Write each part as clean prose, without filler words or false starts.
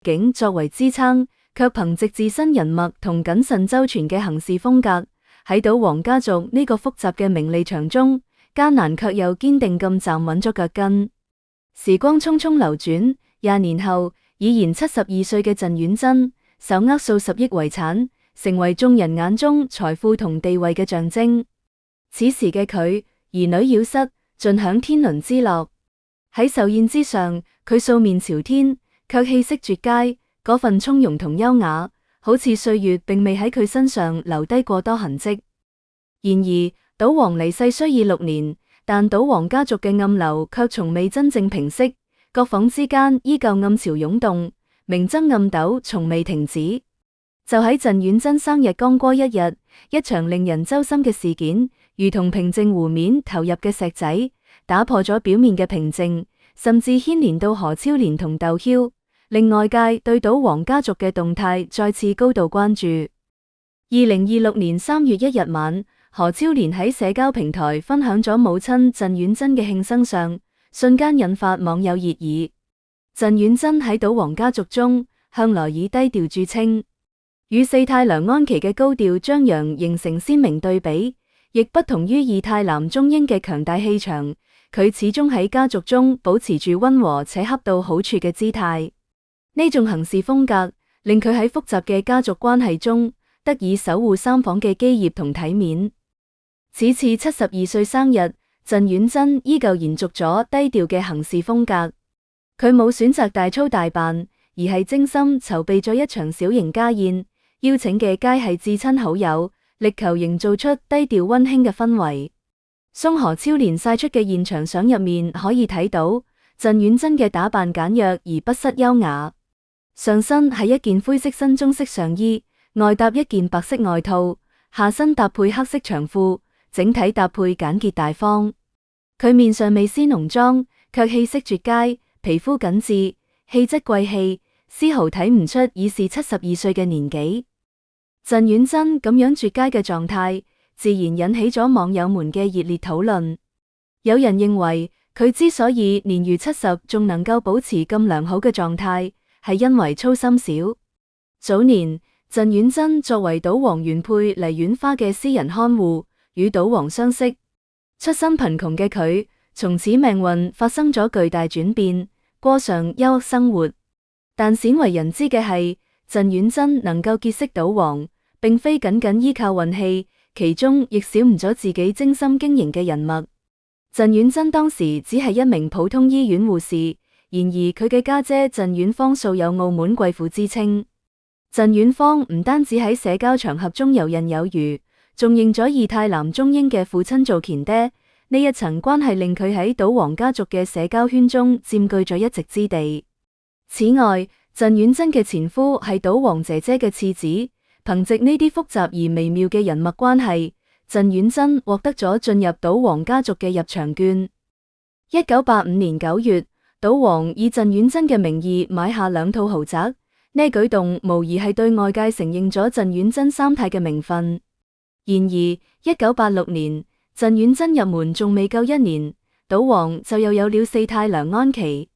境作為支撐，卻憑藉自身人脈同謹慎周全嘅行事風格，喺賭王家族呢個複雜嘅名利場中，艱難卻又堅定咁站穩咗腳跟。時光匆匆流轉，20年後，已然72歲嘅陳婉珍，手握數十億遺產，成為眾人眼中財富同地位嘅象徵。此時嘅佢，兒女繞膝，盡享天倫之樂。喺壽宴之上，佢素面朝天，卻氣息絕佳，嗰份從容同優雅，好似歲月並未喺佢身上留低過多痕跡。然而，賭王離世雖已6年，但賭王家族嘅暗流卻從未真正平息，各房之間依舊暗潮湧動，明爭暗鬥從未停止。就喺陳婉珍生日剛過一日，一場令人揪心嘅事件，如同平靜湖面投入嘅石仔，打破咗表面嘅平靜，甚至牽連到何超蓮同竇驍，令外界對賭王家族嘅動態再次高度關注。2026年3月1日晚，何超蓮喺社交平台分享咗母親陳婉珍嘅慶生相，瞬間引發網友熱議。陳婉珍喺賭王家族中向來以低調著稱，與四太梁安琪嘅高調張揚形成鮮明對比，亦不同於二太男鐘英嘅強大氣場，佢始終喺家族中保持住溫和且恰到好處嘅姿態。呢種行事風格令佢喺複雜嘅家族關係中得以守護三房嘅基業同體面。此次72歲生日，陳婉珍依舊延續咗低調嘅行事風格。佢冇選擇大操大辦，而係精心籌備咗一場小型家宴，邀請嘅皆係至親好友，力求營造出低調溫馨嘅氛圍。宋何超蓮晒出嘅現場相入面可以睇到，陳婉珍嘅打扮簡約而不失優雅。上身係一件灰色新中式上衣，外搭一件白色外套，下身搭配黑色長褲。整體搭配簡潔大方，佢面上未施濃妝，卻氣色絕佳，皮膚緊緻，氣質貴氣，絲毫睇唔出已是72歲嘅年紀。陳婉珍咁樣絕佳嘅狀態，自然引起咗網友們嘅熱烈討論。有人認為佢之所以年逾70仲能夠保持咁良好嘅狀態，係因為操心少。早年，陳婉珍作為賭王原配黎婉花嘅私人看護，與賭王相識，出身貧窮嘅佢，從此命運發生咗巨大轉變，過上優渥生活。但鮮為人知嘅係，陳婉珍能夠結識賭王，並非僅僅依靠運氣，其中亦少唔咗自己精心經營嘅人脈。陳婉珍當時只係一名普通醫院護士，然而佢嘅家姐陳婉芳素有澳門貴婦之稱。陳婉芳唔單止喺社交場合中游刃有餘，仲認咗二太男鐘英嘅父親做乾爹，呢一層關係令佢喺賭王家族嘅社交圈中佔據咗一席之地。此外，陳婉珍嘅前夫係賭王姐姐嘅次子，憑藉呢啲複雜而微妙嘅人脈關係，陳婉珍獲得咗進入賭王家族嘅入場券。1985年9月，賭王以陳婉珍嘅名義買下2套豪宅，呢舉動無疑係對外界承認咗陳婉珍三太嘅名分。然而，1986年，陳婉珍入門仲未夠1年，賭王就又有了四太梁安琪。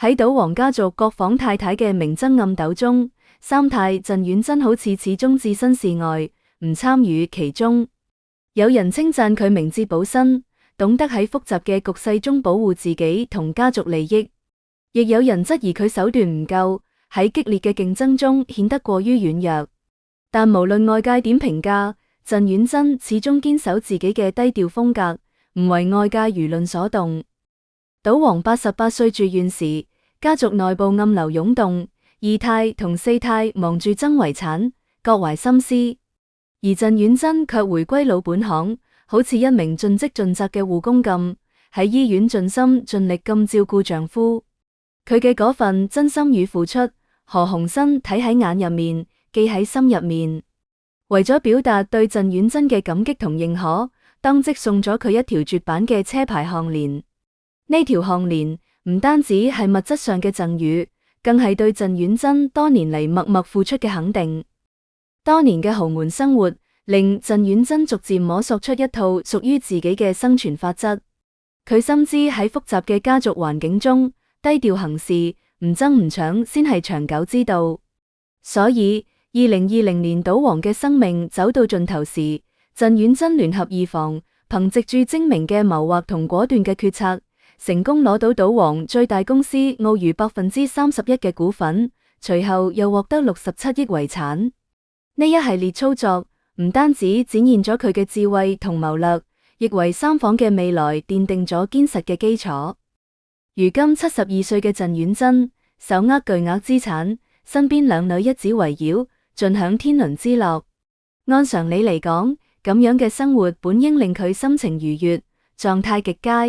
喺賭王家族各房太太嘅明爭暗鬥中，三太陳婉珍好似始終置身事外，唔參與其中。有人稱讚佢明哲保身，懂得喺複雜嘅局勢中保護自己同家族利益，亦有人質疑佢手段唔夠，喺激烈嘅競爭中顯得過於軟弱。但無論外界點評價，陳婉珍始終堅守自己嘅低調風格，唔為外界輿論所動。賭王88歲住院時，家族內部暗流湧動，二太同四太忙住爭遺產，各懷心思，而陳婉珍卻回歸老本行，好似一名盡職盡責嘅護工咁，喺醫院盡心盡力咁照顧丈夫。佢嘅嗰份真心與付出，何鴻燊睇喺眼入面，記喺心入面。為咗表達對陳婉珍嘅感激同認可，當即送咗佢一條絕版嘅車牌項鏈。呢條項鏈唔單止係物質上嘅贈與，更係對陳婉珍多年嚟默默付出嘅肯定。多年嘅豪門生活令陳婉珍逐漸摸索出一套屬於自己嘅生存法則。佢深知喺複雜嘅家族環境中，低調行事唔爭唔搶先係長久之道。所以2020年賭王嘅生命走到盡頭時，陳婉珍聯合二房，憑藉住精明嘅謀劃同果斷嘅決策，成功攞到賭王最大公司澳娛31%嘅股份，隨後又獲得67億遺產。呢一系列操作唔單止展現咗佢嘅智慧同謀略，亦為三房嘅未來奠定咗堅實嘅基礎。如今72歲嘅陳婉珍手握巨額資產，身邊兩女一子圍繞，盡享天倫之樂。按常理嚟講，咁樣嘅生活本應令佢心情愉悅，狀態極佳。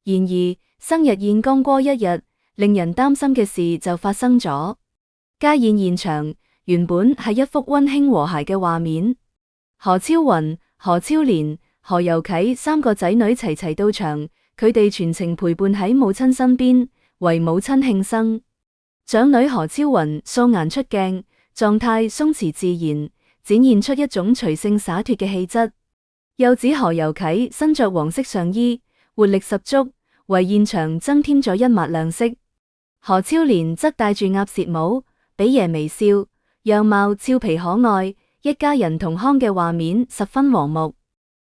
然而生日宴剛過一日，令人擔心嘅事就發生咗。家宴現場原本係一幅溫馨和諧嘅畫面，何超雲、何超蓮、何猷啟三個仔女齊齊到場，佢哋全程陪伴喺母親身邊，為母親慶生。長女何超雲素顏出鏡，狀態鬆弛自然，展現出一種隨性灑脫嘅氣質。幼子何猷啟身着黃色上衣，活力十足，為現場增添咗一抹亮色。何超蓮則戴住鴨舌帽，比爺微笑，樣貌俏皮可愛，一家人同康嘅畫面十分和睦。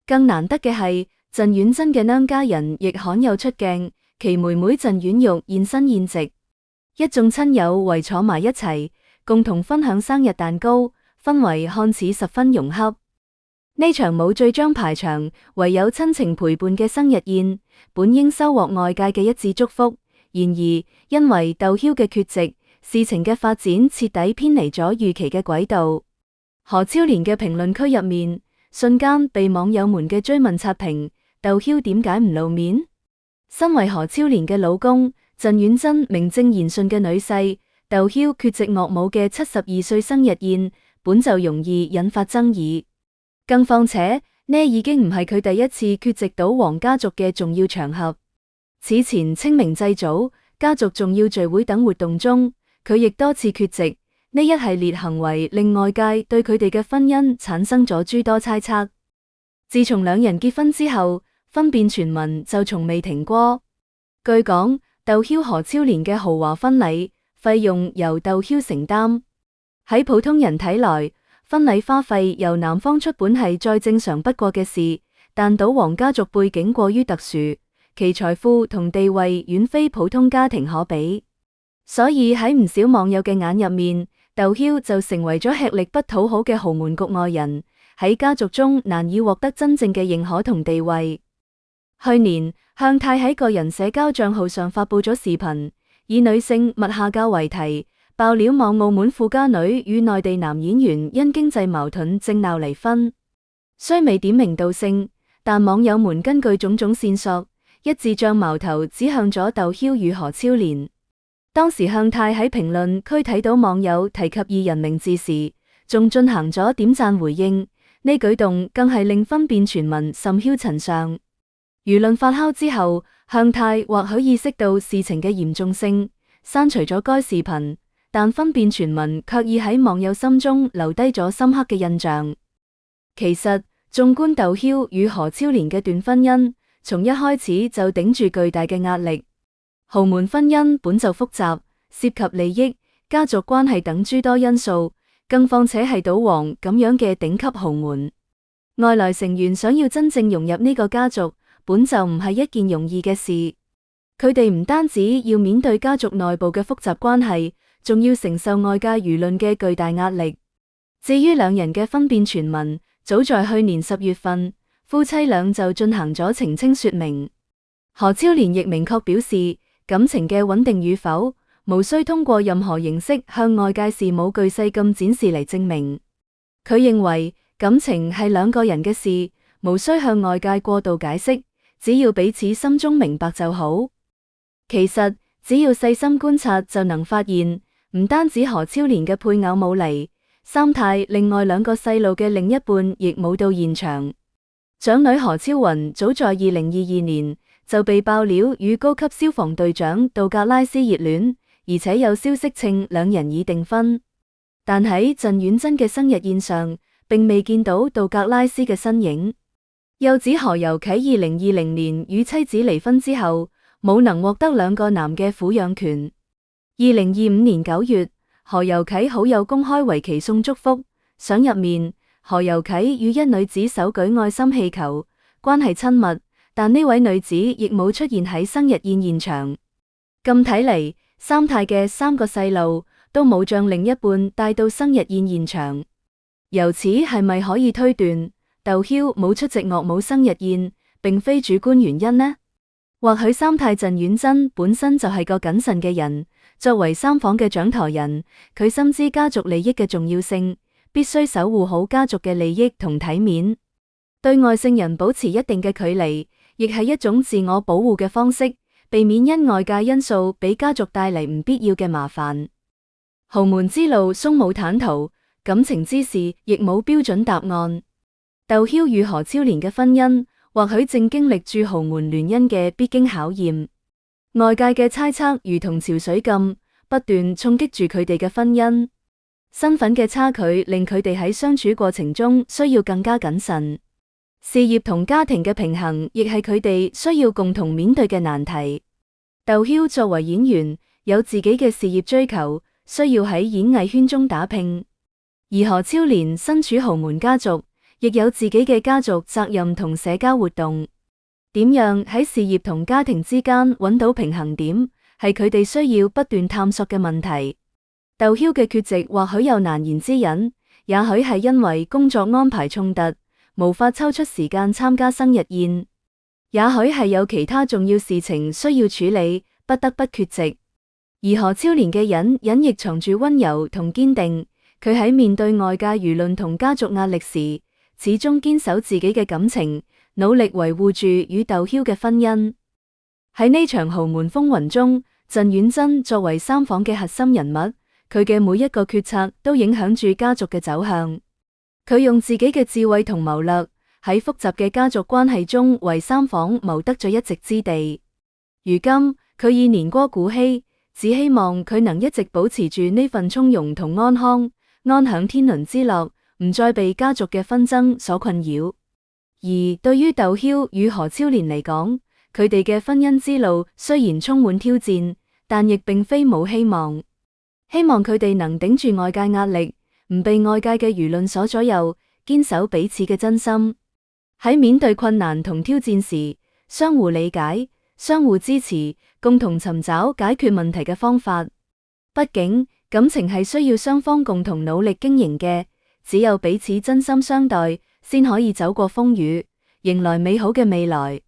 更難得嘅係，陳婉珍嘅娘家人亦罕有出鏡，其妹妹陳婉玉現身宴席，一眾親友圍坐埋一齊，共同分享生日蛋糕，氛圍看似十分融洽。呢場冇序章排場，唯有親情陪伴嘅生日宴，本應收穫外界嘅一致祝福，然而因為竇驍嘅缺席，事情嘅發展徹底偏離咗預期嘅軌道。何超蓮嘅評論區入面，瞬間被網友們嘅追問刷屏，竇驍點解唔露面？身為何超蓮嘅老公，陳婉珍名正言順嘅女婿，竇驍缺席岳母嘅72歲生日宴，本就容易引發爭議。更況且呢已經唔係佢第一次缺席賭王家族嘅重要場合。此前清明祭祖、家族重要聚會等活動中，佢亦多次缺席。呢一系列行為令外界對佢哋嘅婚姻產生咗諸多猜測。自從兩人結婚之後，婚變傳聞就從未停過。據講，竇驍何超蓮嘅豪華婚禮費用由竇驍承擔。喺普通人睇來，婚禮花費由男方出本係再正常不過嘅事，但賭王家族背景過於特殊，其財富同地位遠非普通家庭可比，所以喺唔少網友嘅眼入面，竇驍就成為咗吃力不討好嘅豪門局外人，喺家族中難以獲得真正嘅認可同地位。去年，向太喺個人社交賬號上發佈咗視頻，以女性勿下嫁為題，爆料網澳門富家女與內地男演員因經濟矛盾正鬧離婚。雖未點名道姓，但網友們根據種種線索，一致將矛頭指向咗竇驍與何超蓮。當時向太喺評論區睇到網友提及二人名字時，仲進行咗點讚回應，呢舉動更係令婚變傳聞甚囂塵上。輿論發酵之後，向太或許意識到事情嘅嚴重性，刪除咗該視頻，但婚變傳聞卻已喺網友心中留低咗深刻嘅印象。其實，縱觀竇驍與何超蓮嘅段婚姻，從一開始就頂住巨大嘅壓力。豪門婚姻本就複雜，涉及利益、家族關係等諸多因素，更況且係賭王咁樣嘅頂級豪門，外來成員想要真正融入呢個家族，本就唔係一件容易嘅事。佢哋唔單止要面對家族內部嘅複雜關係，仲要承受外界輿論嘅巨大壓力。至於兩人嘅婚變傳聞，早在去年10月份，夫妻倆就進行咗澄清說明。何超蓮亦明確表示，感情嘅穩定與否，無需通過任何形式向外界事無巨細咁展示嚟證明。佢認為感情係兩個人嘅事，無需向外界過度解釋，只要彼此心中明白就好。其實只要細心觀察就能發現，唔單止何超蓮嘅配偶冇嚟，三太另外兩個細路嘅另一半亦冇到現場。長女何超雲早在2022年就被爆料與高級消防隊長杜格拉斯熱戀，而且有消息稱兩人已訂婚。但喺陳婉珍嘅生日宴上，並未見到杜格拉斯嘅身影。幼子何猷啟2020年與妻子離婚之後，冇能獲得兩個男嘅撫養權。2025年9月，何猷啟好友公開為其送祝福，相入面何猷啟與一女子手舉愛心氣球，關係親密，但呢位女子亦冇出現喺生日宴現場。咁睇嚟，三太嘅3個細路都冇將另一半帶到生日宴現場。由此係咪可以推斷，竇驍冇出席岳母生日宴，並非主觀原因呢？或許三太鄭婉珍本身就係個謹慎嘅人，作為三房嘅掌舵人，佢深知家族利益嘅重要性，必須守護好家族嘅利益同體面，對外姓人保持一定嘅距離，亦係一種自我保護嘅方式，避免因外界因素俾家族帶嚟唔必要嘅麻煩。豪門之路鬆冇坦途，感情之事亦冇標準答案。竇驍與何超蓮嘅婚姻，或許正經歷住豪門聯姻嘅必經考驗。外界嘅猜測如同潮水咁，不斷衝擊住佢哋嘅婚姻。身份嘅差距令佢哋喺相處過程中需要更加謹慎。事業同家庭嘅平衡，亦係佢哋需要共同面對嘅難題。竇驍作為演員，有自己嘅事業追求，需要喺演藝圈中打拼；而何超蓮身處豪門家族，亦有自己嘅家族責任同社交活動。點樣喺事業同家庭之間揾到平衡點，係佢哋需要不斷探索嘅問題。竇驍嘅缺席或許有難言之隱，也許係因為工作安排衝突，無法抽出時間參加生日宴，也許係有其他重要事情需要處理，不得不缺席。而何超蓮嘅隱亦藏住溫柔同堅定，佢喺面對外界輿論同家族壓力時，始終堅守自己嘅感情，努力維護住與竇驍嘅婚姻。喺呢場豪門風雲中，鄭婉珍作為三房嘅核心人物，佢嘅每一個決策都影響住家族嘅走向。佢用自己嘅智慧同謀略，喺複雜嘅家族關係中為三房謀得咗一席之地。如今佢已年過古稀，只希望佢能一直保持住呢份從容同安康，安享天倫之樂，唔再被家族嘅紛爭所困擾。而對於竇驍與何超蓮嚟講，佢哋嘅婚姻之路雖然充滿挑戰，但亦並非冇希望。希望佢哋能頂住外界壓力，唔被外界嘅輿論所左右，堅守彼此嘅真心。喺面對困難同挑戰時，相互理解，相互支持，共同尋找解決問題嘅方法。畢竟感情係需要雙方共同努力經營嘅，只有彼此真心相待，先可以走過風雨，迎來美好嘅未來。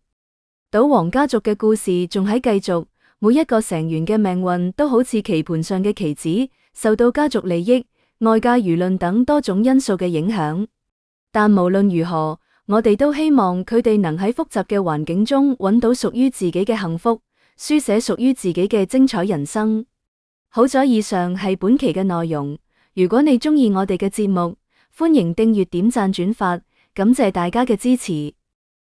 賭王家族嘅故事仲喺繼續，每一個成員嘅命運都好似棋盤上嘅棋子，受到家族利益、外界輿論等多種因素嘅影響。但無論如何，我哋都希望佢哋能喺複雜嘅環境中揾到屬於自己嘅幸福，書寫屬於自己嘅精彩人生。好咗，以上係本期嘅內容。如果你鍾意我哋嘅節目，歡迎訂閱、點讚、轉發，感謝大家嘅支持。